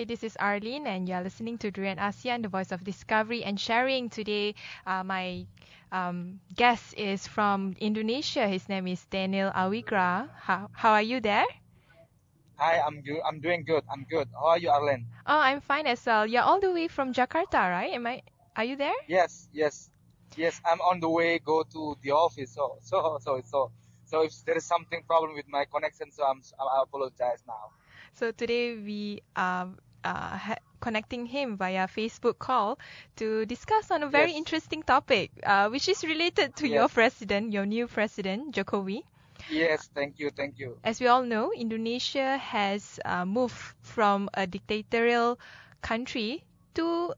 Hi, this is Arlene, and you're listening to Durian ASEAN, the voice of discovery and sharing. Today, my guest is from Indonesia. His name is Daniel Awigra. How are you there? Hi, I'm good. I'm doing good. I'm good. How are you, Arlene? Oh, I'm fine as well. You're all the way from Jakarta, right? Are you there? Yes, yes, yes. I'm on the way. Go to the office. So if there is something problem with my connection, I apologize now. So today we are connecting him via Facebook call to discuss on a very Yes, interesting topic, which is related to your yes, president, your new president, Jokowi. yes. Thank you, thank you. As we all know, Indonesia has moved from a dictatorial country to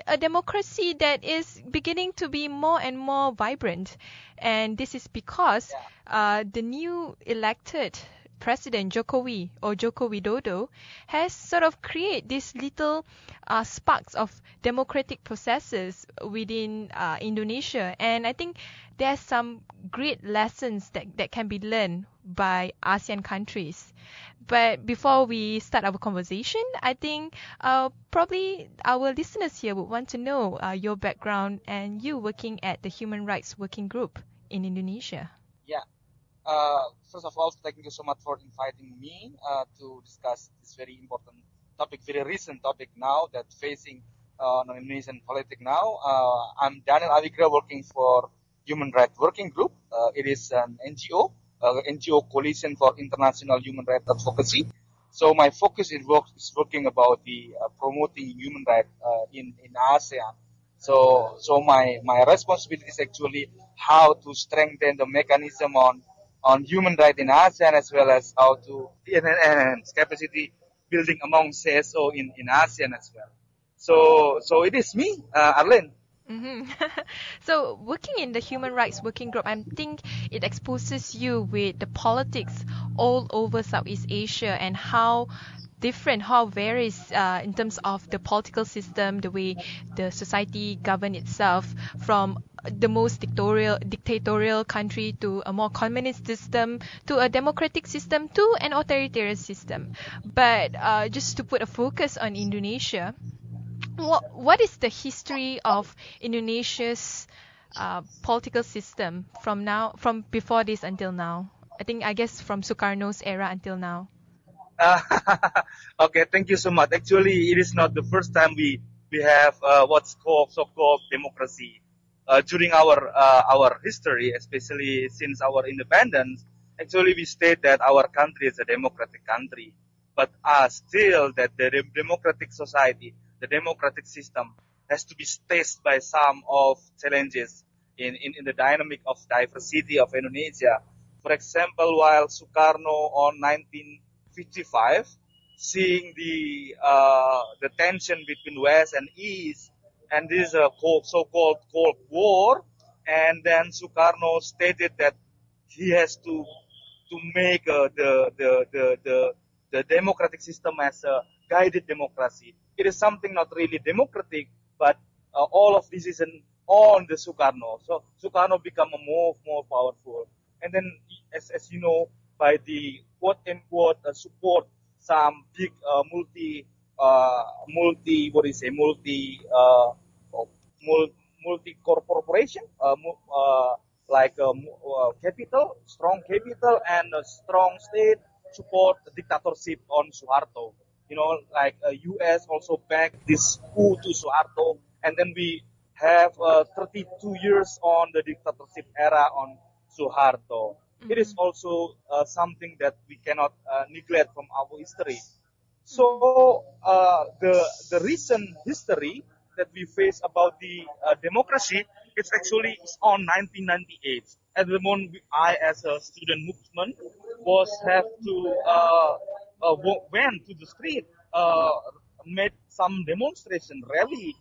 a democracy that is beginning to be more and more vibrant. And this is because Yeah, the new elected President Jokowi or Joko Widodo has sort of created these little sparks of democratic processes within Indonesia. And I think there's some great lessons that can be learned by ASEAN countries. But before we start our conversation, I think probably our listeners here would want to know your background and you working at the Human Rights Working Group in Indonesia. yeah. First of all, thank you so much for inviting me to discuss this very important topic, very recent topic now that facing non-Indonesian politics now. I'm Daniel Avigra working for Human Rights Working Group. It is an NGO, NGO Coalition for International Human Rights Advocacy. So my focus is working about the promoting human rights in ASEAN. So my responsibility is actually how to strengthen the mechanism on human rights in ASEAN as well as how to enhance capacity building among CSO in ASEAN as well. So it is me, Arlene. hmm So, working in the Human Rights Working Group, I think it exposes you with the politics all over Southeast Asia and how different, how varies in terms of the political system, the way the society govern itself from the most dictatorial country to a more communist system to a democratic system to an authoritarian system. But just to put a focus on Indonesia, what is the history of Indonesia's political system from before this until now? I guess from Sukarno's era until now. Uh, okay, thank you so much. Actually, it is not the first time we have what's called so-called democracy during our history, especially since our independence. Actually, we state that our country is a democratic country, but still that the democratic society, the democratic system, has to be faced by some of challenges in the dynamic of diversity of Indonesia. For example, while Sukarno on 1955, seeing the tension between West and East, and this so-called Cold War, and then Sukarno stated that he has to make the democratic system as a guided democracy. It is something not really democratic, but all of this is on the Sukarno. So Sukarno become a more powerful, and then as you know, by the quote unquote support some big multi what is a multi corporation like capital, strong capital, and a strong state support dictatorship on Suharto. You know, like U.S. also backed this coup to Suharto, and then we have 32 years on the dictatorship era on Suharto. It is Mm-hmm. also something that we cannot neglect from our history. Mm-hmm. So the recent history that we face about the democracy, it's actually is on 1998. At the moment, I as a student movement was have to went to the street, made some demonstration rally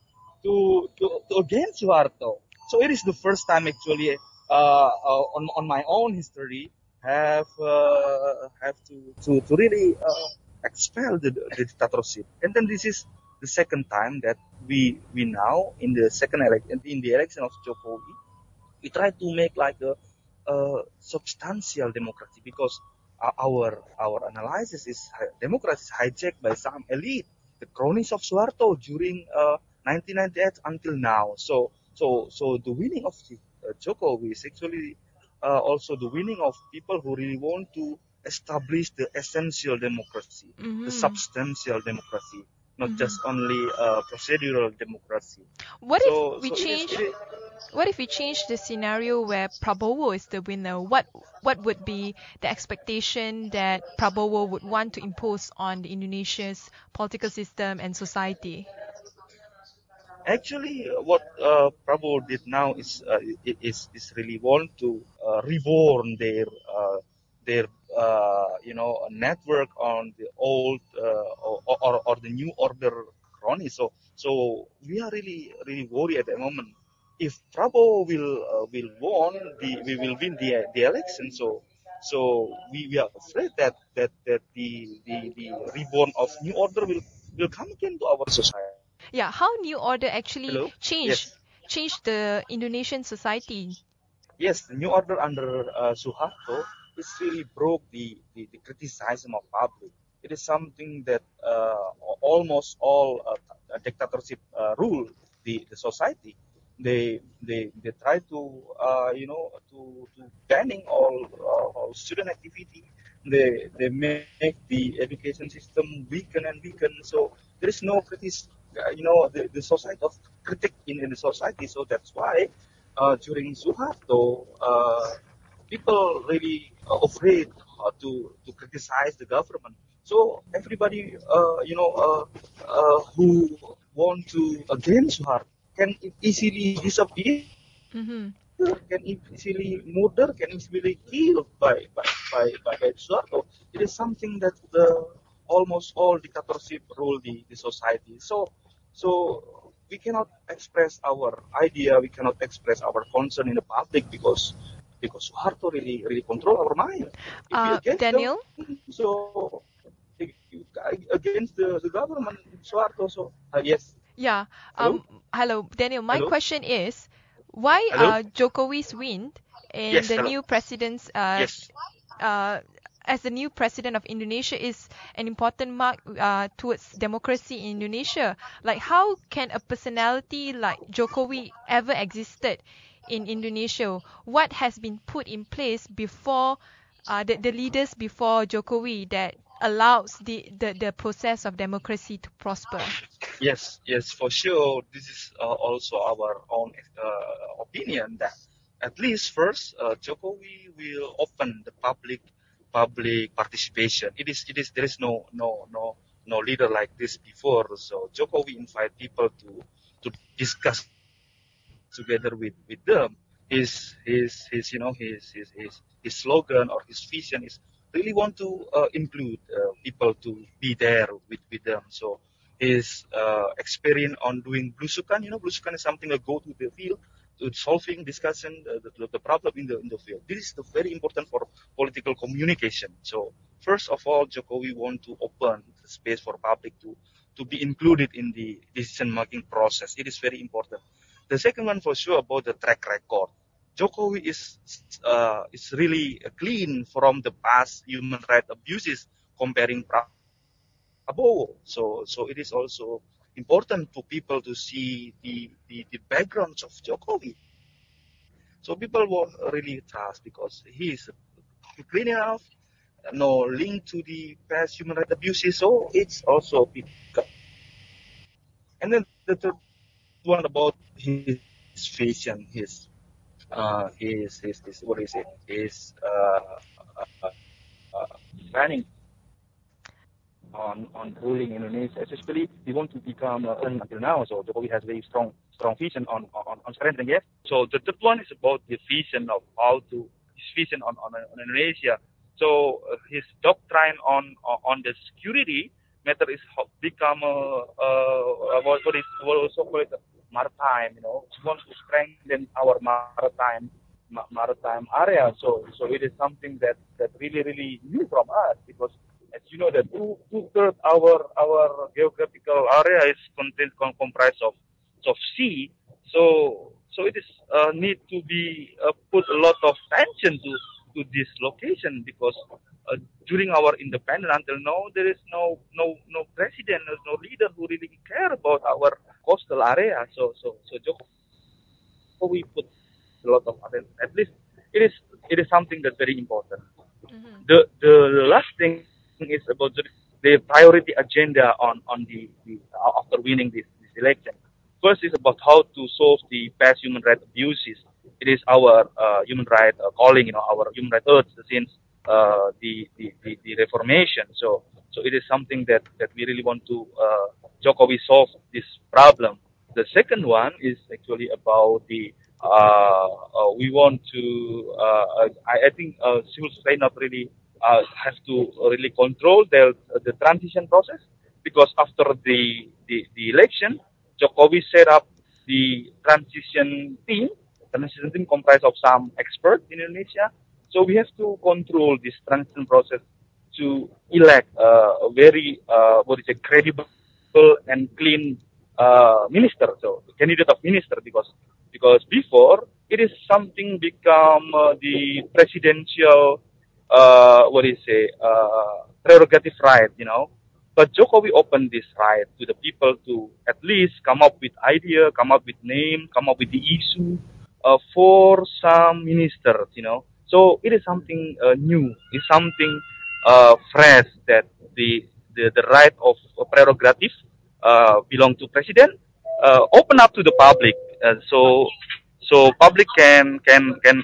to against Suharto. So it is the first time actually on my own history have to really expel the dictatorship. And then this is the second time that we now in the second election in the election of Jokowi, we try to make like a substantial democracy because our analysis is democracy is hijacked by some elite the cronies of Suharto during 1998 until now. So the winning of Jokowi is actually also the winning of people who really want to establish the essential democracy, the Mm-hmm. substantial democracy, not Mm-hmm. just only procedural democracy. What if we So it is. change? What if we change the scenario where Prabowo is the winner? What would be the expectation that Prabowo would want to impose on the Indonesia's political system and society? Actually, what Prabowo did now is really want to reborn their network on the old or the new order crony. So we are really worried at the moment. If Prabowo will we will win the election. So we are afraid that the reborn of new order will come again to our society. Yeah, how New Order actually Hello? change Yes. change the Indonesian society? Yes, the new order under Suharto is really broke the criticism of public. It is something that almost all dictatorship rule the society. They try to to banning all student activity. They make the education system weaken and weaken. So there is no the society of critic in the society. So that's why during Suharto, people really afraid to criticize the government. So everybody, who want to against Suharto can easily disappear, Mm-hmm. can easily murder, can easily killed by Suharto. It is something that almost all dictatorship rule the society. So we cannot express our idea, we cannot express our concern in the public because Suharto really control our mind. If we against them, Daniel? so against the government, Suharto. So yes, Yeah. hello, Hello, Daniel. My hello, question is, why hello. Jokowi's win and Yes, the hello. new president's Yes. uh, as the new president of Indonesia is an important mark towards democracy in Indonesia. Like, how can a personality like Jokowi ever existed in Indonesia? What has been put in place before the leaders before Jokowi that allows the process of democracy to prosper? Yes, for sure. This is also our own opinion that at least first, Jokowi will open the public participation. It is there is no leader like this before. So Jokowi invite people to discuss together with them. His slogan or his vision is really want to include people to be there with them. So his experience on doing blusukan, blusukan is something that go to the field to solving discussion the problem in the field. This is the very important for political communication. So first of all, Jokowi want to open the space for public to be included in the decision making process. It is very important. The second one for sure about the track record. Jokowi is really clean from the past human rights abuses comparing Prabowo. So it is also important for people to see the backgrounds of Jokowi. So people will really trust because he is clean enough, no link to the past human rights abuses. So it's also pick. And then the third one about his vision, his what is it? His planning on ruling Indonesia. Especially, he want to become until now. So Jokowi has very strong vision on strengthening. Yes. So the third one is about the vision of how to his vision on Indonesia. So his doctrine on the security matter is become what is also called maritime. He wants to strengthen our maritime area. So it is something that really new from us because as you know that two-thirds our geographical area is comprised of sea. So it is need to be put a lot of attention to this location because during our independence until now, there is no president, there's no leader who really care about our coastal area. So Jokowi put a lot of attention. At least it is something that's very important. Mm-hmm. The last thing is about the priority agenda on the after winning this election. First is about how to solve the past human rights abuses. It is our human right calling, our human rights urge since the reformation. So it is something that we really want to Jokowi solve this problem. The second one is actually about the we want to I think civil society not really have to really control the transition process because after the election, Jokowi set up the transition team. Transition team comprised of some experts in Indonesia. So we have to control this transition process to elect a very what is a credible and clean minister, so candidate of minister, because before it is something become the presidential what is it prerogative right, But Jokowi opened this right to the people to at least come up with idea, come up with name, come up with the issue for some ministers. So it is something new. It's something fresh that the right of prerogative belong to president open up to the public. So public can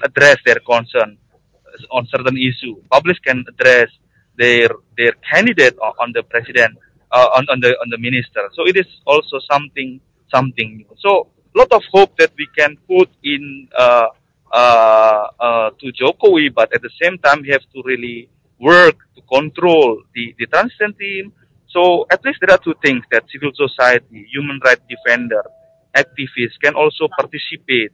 address their concern on certain issue. Public can address their candidate on the president on the minister. So it is also something new. So lot of hope that we can put in to Jokowi, but at the same time we have to really work to control the transition team. So at least there are two things that civil society, human rights defender, activists can also participate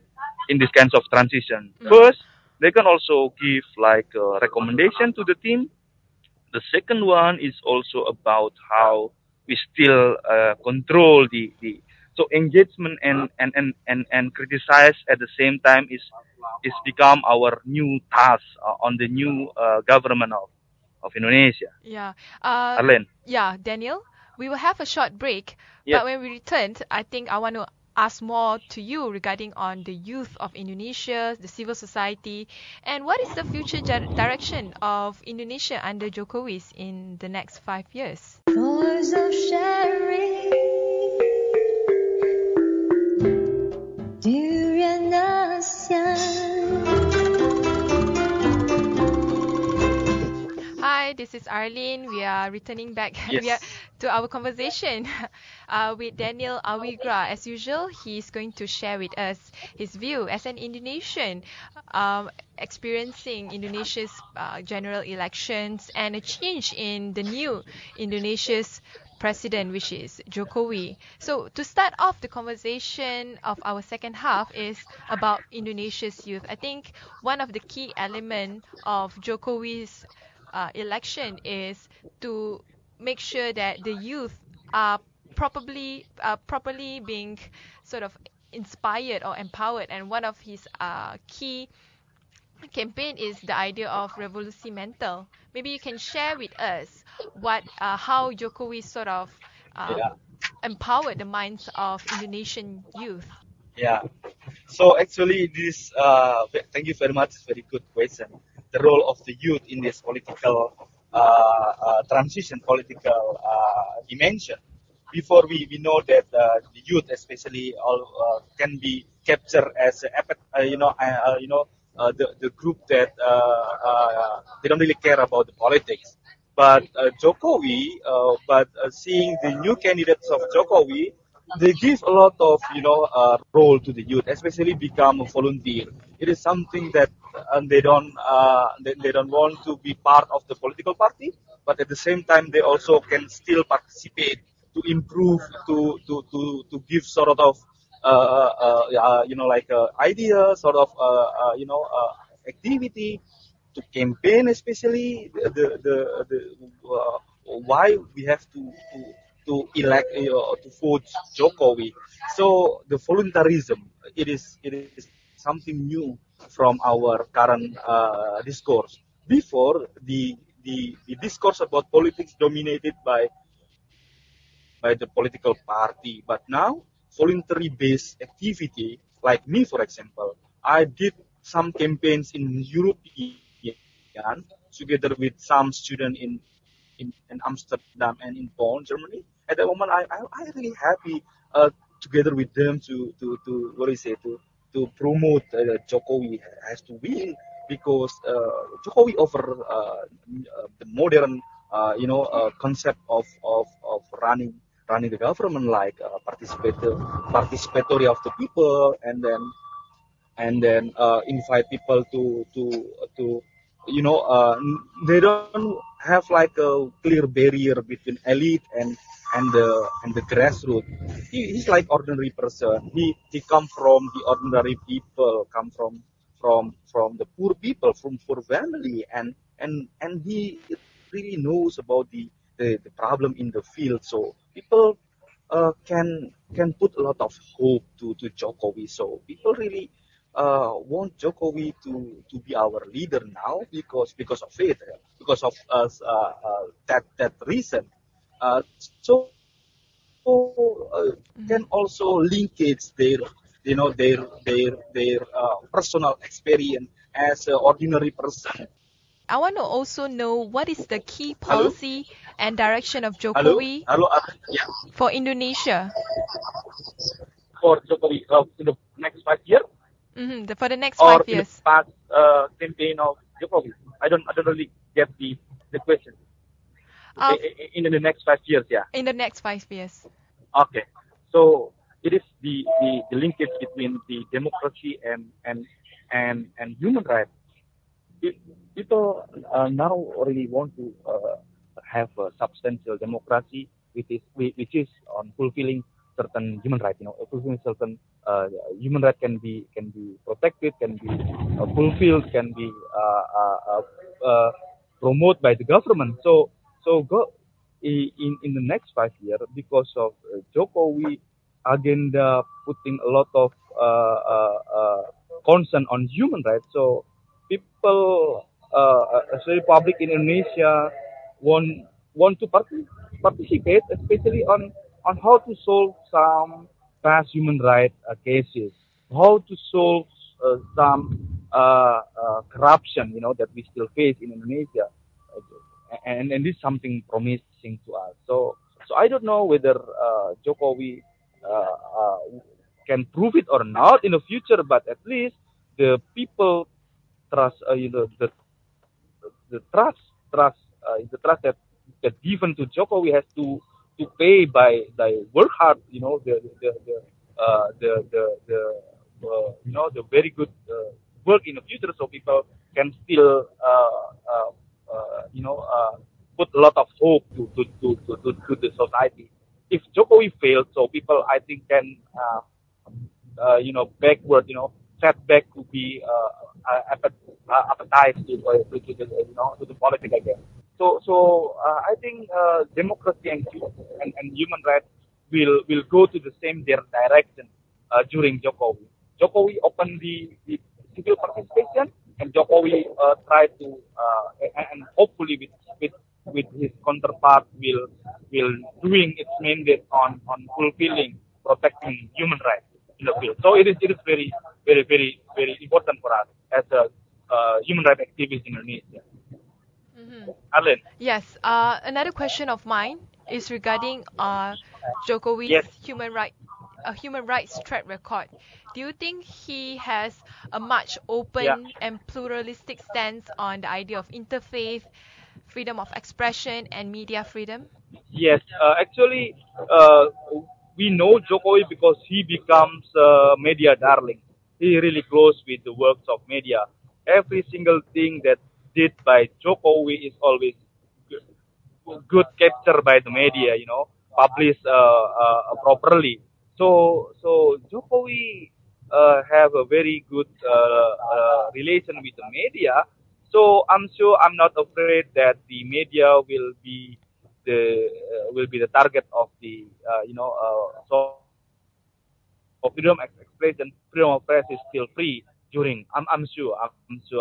in this kinds of transition. First, they can also give like a recommendation to the team. The second one is also about how we still control the so engagement and criticize at the same time is become our new task on the new government of Indonesia. Yeah. Arlene. Yeah, Daniel, we will have a short break, Yeah. but when we return, I think I want to ask more to you regarding on the youth of Indonesia, the civil society, and what is the future direction of Indonesia under Jokowi in the next 5 years? Voice of sharing durian ASEAN. Hi, this is Arlene. We are returning back Yes. to our conversation with Daniel Awigra. As usual, he's going to share with us his view as an Indonesian experiencing Indonesia's general elections and a change in the new Indonesia's president, which is Jokowi. So to start off the conversation of our second half is about Indonesia's youth. I think one of the key elements of Jokowi's election is to make sure that the youth are properly being sort of inspired or empowered, and one of his key campaign is the idea of revolusi mental. Maybe you can share with us how Jokowi sort of Yeah. empowered the minds of Indonesian youth. Yeah. So actually, this thank you very much. Very good question. The role of the youth in this political transition, political dimension. Before we know that the youth, especially, all can be captured as the group that they don't really care about the politics. But Jokowi, seeing the new candidates of Jokowi, they give a lot of role to the youth, especially become a volunteer. It is something that they don't want to be part of the political party, but at the same time they also can still participate to improve, to give sort of idea, sort of activity to campaign, especially why we have to elect to vote Jokowi. So the voluntarism, it is something new from our current discourse. Before the the discourse about politics dominated by the political party. But now, voluntary-based activity, like me, for example, I did some campaigns in European together with some students in Amsterdam and in Bonn, Germany. At that moment, I really happy together with them to what do you say to promote Jokowi has to win because Jokowi offer the modern concept of running the government like participatory of the people and then invite people to they don't have like a clear barrier between elite and the grassroots. He's like ordinary person. He come from the ordinary people, come from the poor people, from poor family, and he really knows about the problem in the field. So people can put a lot of hope to Jokowi. So people really want Jokowi to be our leader now because of it, because of us that reason. So can also linkage their personal experience as an ordinary person. I want to also know what is the key Hello, policy and direction of hello, Jokowi hello. Yeah, for Indonesia for Jokowi in the next 5 years for the next or five in the years. past campaign of Jokowi. I don't really get the question. Uh, In the next 5 years, yeah. in the next 5 years. Okay. So it is the linkage between the democracy and human rights. People now already want to have a substantial democracy, which is on fulfilling certain human rights. Fulfilling certain human rights can be protected, can be fulfilled, can be promoted by the government. So in the next 5 years, because of Jokowi agenda putting a lot of concern on human rights, so people, especially public in Indonesia, want to participate, especially on how to solve some past human rights cases, how to solve some corruption, that we still face in Indonesia, and this is something promising to us. So I don't know whether Jokowi can prove it or not in the future, but at least the people trust, the trust that given to Jokowi has to pay by work hard, the very good work in the future, so people can still put a lot of hope to the society. If Jokowi fails, so people I think can backward, setback to be appetized to the politics again. So I think democracy and human rights will go to the same direction during Jokowi. Jokowi opened the civil participation, and Jokowi tried to and hopefully with his counterpart will doing its mandate on fulfilling, protecting human rights in the field. So it is very very very very important for us as a human rights activist in Indonesia. Arlene. Yes. Another question of mine is regarding Jokowi's Yes. human rights track record. Do you think he has a much Yeah. open and pluralistic stance on the idea of interfaith, freedom of expression, and media freedom? Yes, actually, we know Jokowi because he becomes media darling. He really close with the works of media. Every single thing that did by Jokowi is always good capture by the media, published properly. So Jokowi have a very good relation with the media. So I'm sure I'm not afraid that the media will be the target of the so freedom of expression, freedom of press is still free during. I'm sure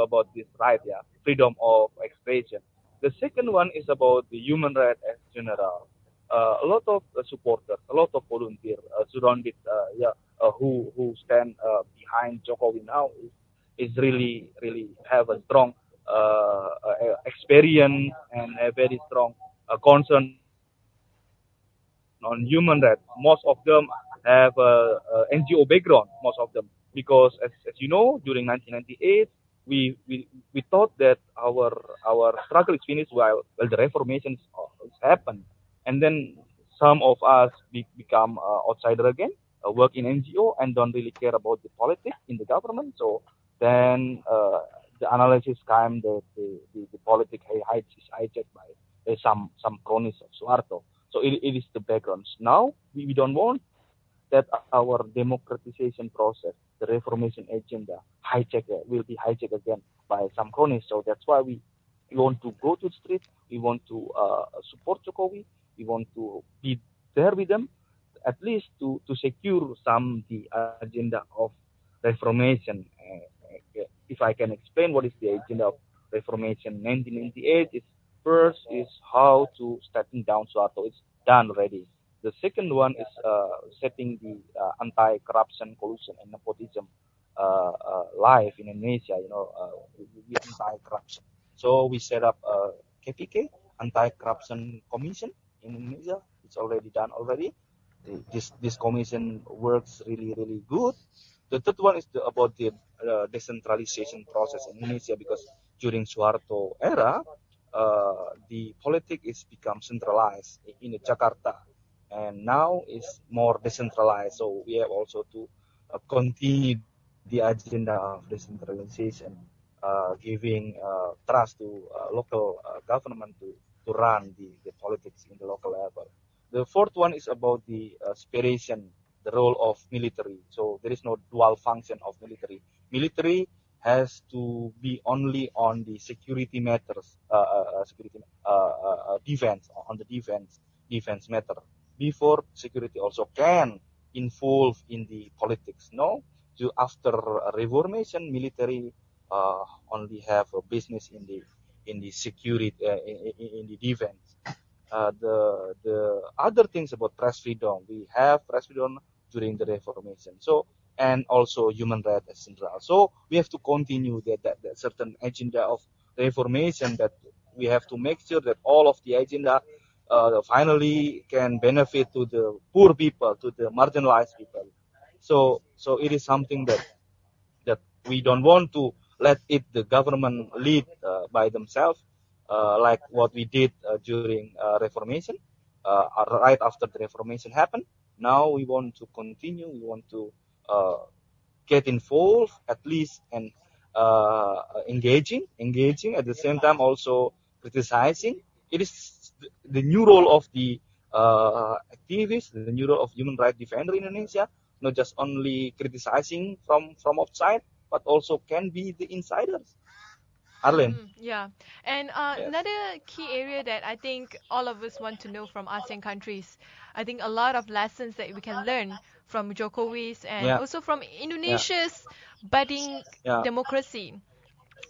about this right, yeah, freedom of expression. The second one is about the human rights as general. A lot of supporters, a lot of volunteers surrounded, who stand behind Jokowi now is really have a strong experience and a very strong concern on human rights. Most of them have NGO background, most of them, because as you know, during 1998, we thought that our struggle is finished while the reformation is happened, and then some of us become outsider again, work in NGO and don't really care about the politics in the government. So then the analysis came that the politics is hijacked by some cronies of Suharto. So it is the background. Now we don't want that our democratization process, the reformation agenda, will be hijacked again by some cronies. So that's why we want to go to the street. We want to support Jokowi. We want to be there with them, at least to secure some the agenda of reformation. If I can explain what is the agenda of reformation, 1998 is first is how to starting down Suharto. It's done already. The second one is setting the anti-corruption, collusion, and nepotism live in Indonesia. We anti-corruption. So we set up a KPK, Anti-Corruption Commission in Indonesia. It's already done already. This commission works really good. The third one is about the decentralization process in Indonesia, because during Suharto era, the politics is become centralized in Jakarta, and now it's more decentralized. So we have also to continue the agenda of decentralization, giving trust to local government to run the politics in the local level. The fourth one is about the separation, the role of military. So there is no dual function of military. Military has to be only on the security matters, defense, on the defense matter. Before security also can involve in the politics. No, after reformation, military only have a business in the security, in the defense. The other things about press freedom, we have press freedom during the reformation. So, and also human rights as central. So we have to continue that certain agenda of reformation, that we have to make sure that all of the agenda finally can benefit to the poor people, to the marginalized people. So it is something that we don't want to let the government lead by themselves, like what we did during Reformation, right after the Reformation happened. Now we want to continue. We want to get involved at least, and engaging at the same time also criticizing. It is the new role of the activists, the new role of human rights defender in Indonesia, not just only criticizing from outside, but also can be the insiders. Arlene. Yeah. And Yes. another key area that I think all of us want to know from ASEAN countries, I think a lot of lessons that we can learn from Jokowi's and Yeah. also from Yeah. Indonesia's budding Yeah. democracy.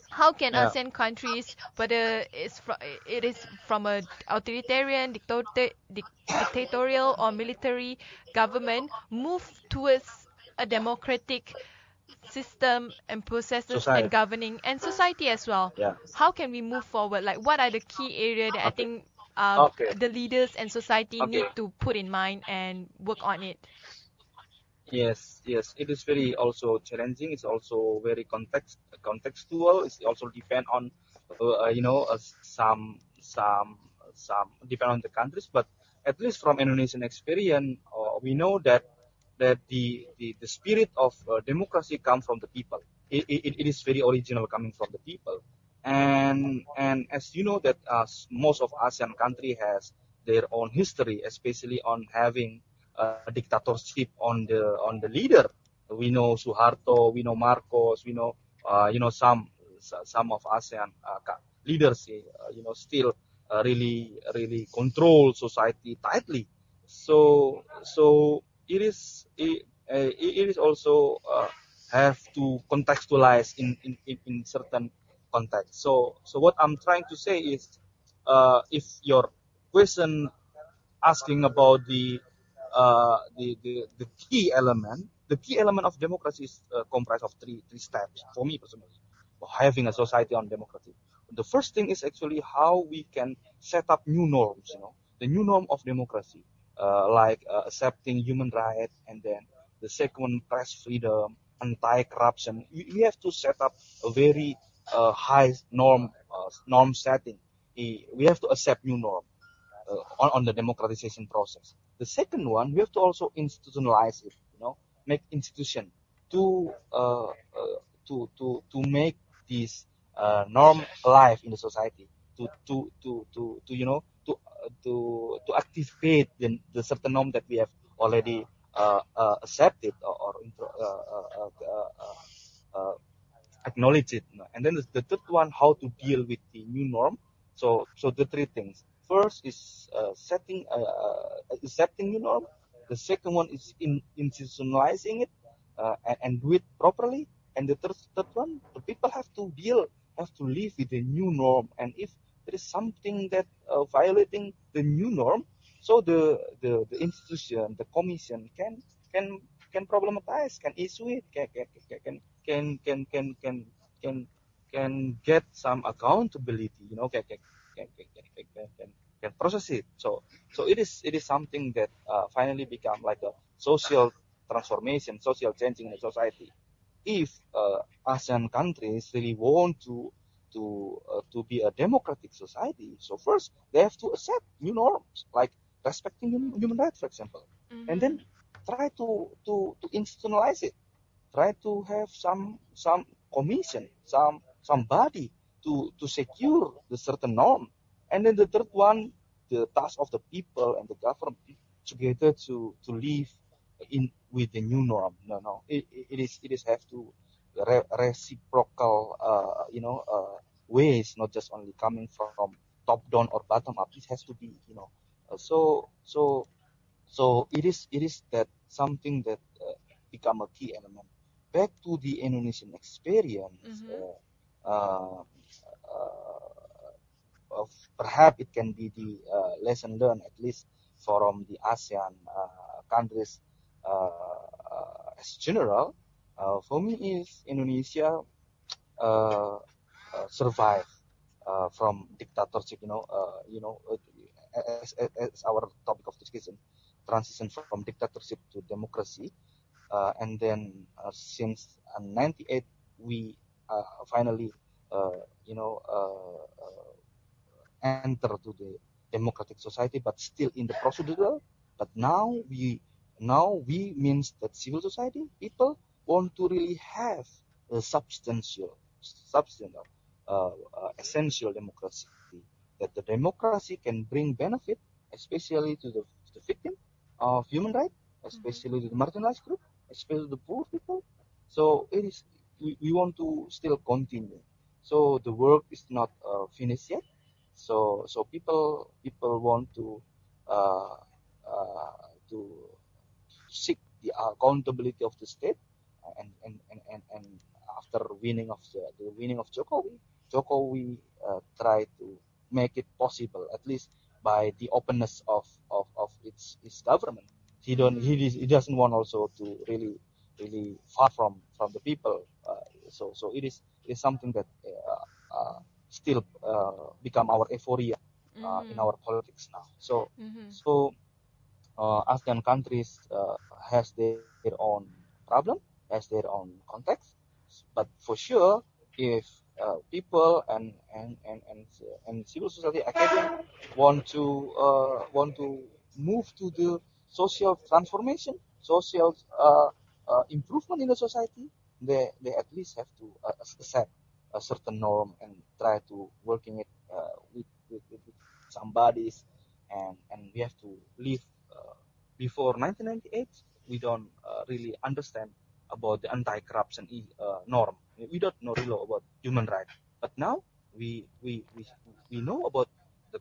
How can Yeah. ASEAN countries, whether it is from a authoritarian, dictatorial or military government, move towards a democratic system and processes and Society. governing and society as well? Yeah. How can we move forward? Like, what are the key areas that I Okay. think Okay. the leaders and society Okay. need to put in mind and work on it? Yes. It is very also challenging. It's also very contextual. It's also depend on, some depend on the countries. But at least from Indonesian experience, we know that the spirit of democracy comes from the people. It is very original, coming from the people. And as you know that most of ASEAN country has their own history, especially on having dictatorship on the leader. We know Suharto, we know Marcos, we know some of ASEAN leaders, still really control society tightly. So it is also have to contextualize in certain context. So what I'm trying to say is if your question asking about the key element, the key element of democracy is comprised of three steps. For me personally, having a society on democracy, the first thing is actually how we can set up new norms. The new norm of democracy, like accepting human rights, and then the second one, press freedom, anti-corruption. We have to set up a very high norm setting. We have to accept new norm on the democratization process. The second one, we have to also institutionalize it. Make institution to make this norm alive in the society. To activate the certain norm that we have already accepted or acknowledge it. And then the third one, how to deal with the new norm. So the three things. First is accepting new norm. The second one is institutionalizing it and do it properly. And the third one, the people have to live with the new norm. And if there is something that violating the new norm, so the institution, the commission can problematize, can issue it, can get some accountability, can process it. So it is something that finally become like a social transformation, social changing in the society. If ASEAN countries really want to be a democratic society, so first they have to accept new norms like respecting human rights, for example, and then try to institutionalize it. Try to have some commission, some body to secure the certain norm. And then the third one, the task of the people and the government together to live in with the new norm. No, it is have to reciprocal ways, not just only coming from top down or bottom up. It has to be so it is that something that become a key element. Back to the Indonesian experience, perhaps it can be the lesson learned, at least from the ASEAN countries as general. For me, is Indonesia survive from dictatorship. As our topic of discussion, transition from dictatorship to democracy. And then since 98, we finally enter to the democratic society, but still in the procedural. But now we means that civil society people want to really have a substantial, essential democracy. That the democracy can bring benefit, especially to the victim of human rights, especially to the marginalized group, especially to the poor people. So it is. We want to still continue. So the work is not finished yet. So people want to seek the accountability of the state, and after winning of the winning of Jokowi tried to make it possible, at least by the openness of its government. He doesn't want also to really far from the people. So it is something that still become our euphoria in our politics now. So ASEAN countries has their own problem, has their own context, but for sure, if people and civil society academia want to move to the social transformation, social improvement in the society, they at least have to accept a certain norm and try to working it with some bodies, and we have to live. Before 1998, we don't really understand about the anti-corruption norm. We don't know really about human rights, but now we know about the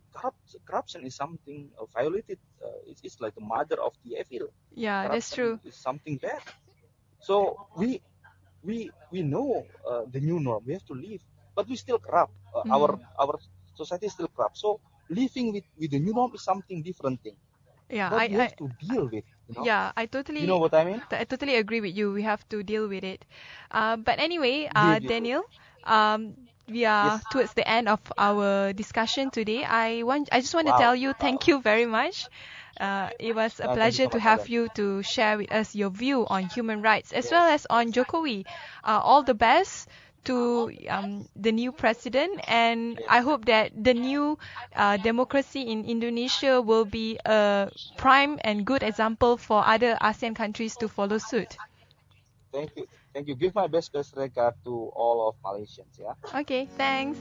corruption is something violated. It's like the mother of the evil. Yeah, Corruption that's true. is something bad. So we know the new norm. We have to live, but we still corrupt. Our society is still corrupt. So living with the new norm is something different thing Yeah, that you have to deal with. yeah, You know what I mean? I totally agree with you. We have to deal with it. But anyway, Deal with it. Daniel, we are Yes. towards the end of our discussion today. I just want to Wow. tell you thank you very much. It was a Thank you pleasure so to much, have Arlene. you to share with us your view on human rights as Yes. well as on Jokowi. All the best to the new president, and Yes. I hope that the new democracy in Indonesia will be a prime and good example for other ASEAN countries to follow suit. Thank you. Thank you. Give my best regard to all of Malaysians. Yeah. Okay, thanks.